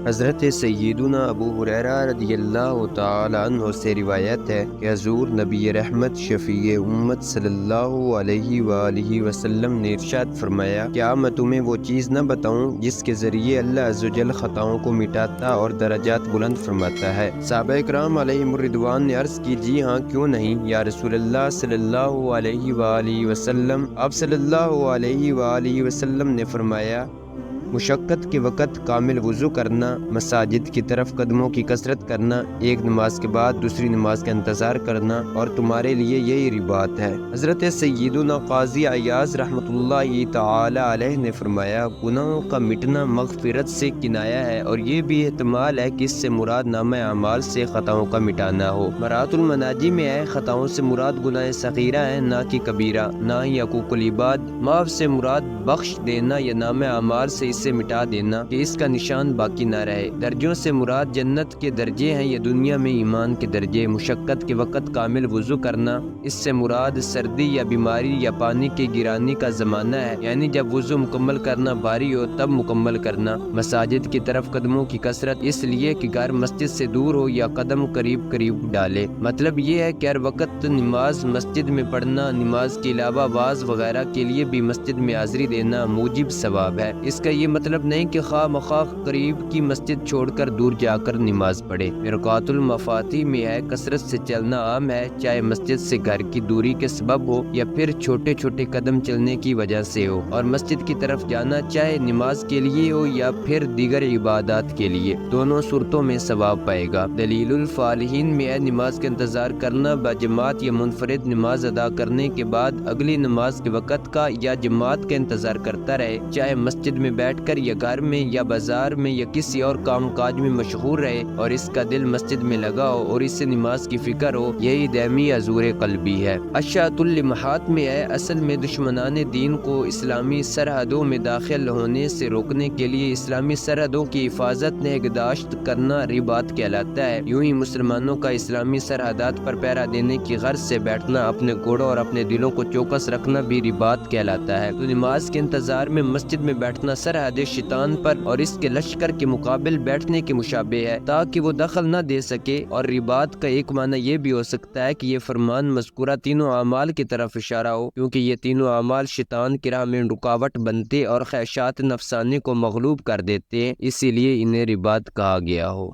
حضرت سیدنا ابو ہریرہ رضی اللہ تعالی عنہ سے روایت ہے کہ حضور نبی رحمت شفیع امت صلی اللہ علیہ وآلہ وسلم نے ارشاد فرمایا، کیا میں تمہیں وہ چیز نہ بتاؤں جس کے ذریعے اللہ عز و جل خطاؤں کو مٹاتا اور درجات بلند فرماتا ہے؟ صحابہ کرام علیہم الرضوان نے عرض کی، جی ہاں کیوں نہیں یا رسول اللہ صلی اللہ علیہ وآلہ وسلم۔ آپ صلی اللہ علیہ وآلہ وسلم نے فرمایا، مشقت کے وقت کامل وضو کرنا، مساجد کی طرف قدموں کی کثرت کرنا، ایک نماز کے بعد دوسری نماز کا انتظار کرنا، اور تمہارے لیے یہی رباط ہے۔ حضرت سیدنا قاضی عیاض رحمۃ اللہ تعالی علیہ نے فرمایا، گناہوں کا مٹنا مغفرت سے کنایا ہے، اور یہ بھی احتمال ہے کہ اس سے مراد نامہ اعمال سے خطاؤں کا مٹانا ہو۔ مرات المناجی میں ہے، خطاؤں سے مراد گناہ صغیرہ ہے، نہ کہ کبیرہ، نہ ہی حقوق العباد۔ معاف سے مراد بخش دینا یا نامہ اعمال سے اسے مٹا دینا کہ اس کا نشان باقی نہ رہے۔ درجوں سے مراد جنت کے درجے ہیں یا دنیا میں ایمان کے درجے۔ مشقت کے وقت کامل وضو کرنا، اس سے مراد سردی یا بیماری یا پانی کے گرانے کا زمانہ ہے، یعنی جب وضو مکمل کرنا بھاری ہو تب مکمل کرنا۔ مساجد کی طرف قدموں کی کثرت، اس لیے کہ گھر مسجد سے دور ہو یا قدم قریب قریب ڈالے۔ مطلب یہ ہے کہ ہر وقت نماز مسجد میں پڑھنا، نماز کے علاوہ واز وغیرہ کے لیے بھی مسجد میں حاضری دینا موجب ثواب ہے۔ اس کا یہ مطلب نہیں کہ خواہ مخواہ قریب کی مسجد چھوڑ کر دور جا کر نماز پڑھے۔ مرقات المفاتیح میں ہے، کثرت سے چلنا عام ہے، چاہے مسجد سے گھر کی دوری کے سبب ہو یا پھر چھوٹے چھوٹے قدم چلنے کی وجہ سے ہو، اور مسجد کی طرف جانا چاہے نماز کے لیے ہو یا پھر دیگر عبادات کے لیے، دونوں صورتوں میں ثواب پائے گا۔ دلیل الفالحین میں ہے، نماز کا انتظار کرنا، بجماعت یا منفرد نماز ادا کرنے کے بعد اگلی نماز کے وقت کا یا جماعت کا انتظار کرتا رہے، چاہے مسجد میں بیٹھ کر یا گھر میں یا بازار میں یا کسی اور کام کاج میں مشغول رہے، اور اس کا دل مسجد میں لگا ہو اور اس سے نماز کی فکر ہو، یہی دائمی حضور قلبی ہے۔ اشاعت اللمحات میں ہے، اصل میں دشمنان دین کو اسلامی سرحدوں میں داخل ہونے سے روکنے کے لیے اسلامی سرحدوں کی حفاظت نگہداشت کرنا رباط کہلاتا ہے۔ یوں ہی مسلمانوں کا اسلامی سرحدات پر پہرا دینے کی غرض سے بیٹھنا، اپنے گھوڑوں اور اپنے دلوں کو چوکس رکھنا بھی رباط کہلاتا ہے۔ تو نماز کے انتظار میں مسجد میں بیٹھنا سرحد شیطان پر اور اس کے لشکر کے مقابل بیٹھنے کے مشابہ ہے، تاکہ وہ دخل نہ دے سکے۔ اور رباط کا ایک معنی یہ بھی ہو سکتا ہے کہ یہ فرمان مذکورہ تینوں اعمال کی طرف اشارہ ہو، کیونکہ یہ تینوں اعمال شیطان کی راہ میں رکاوٹ بنتے اور خواہشات نفسانی کو مغلوب کر دیتے ہیں، اسی لیے انہیں رباط کہا گیا ہو۔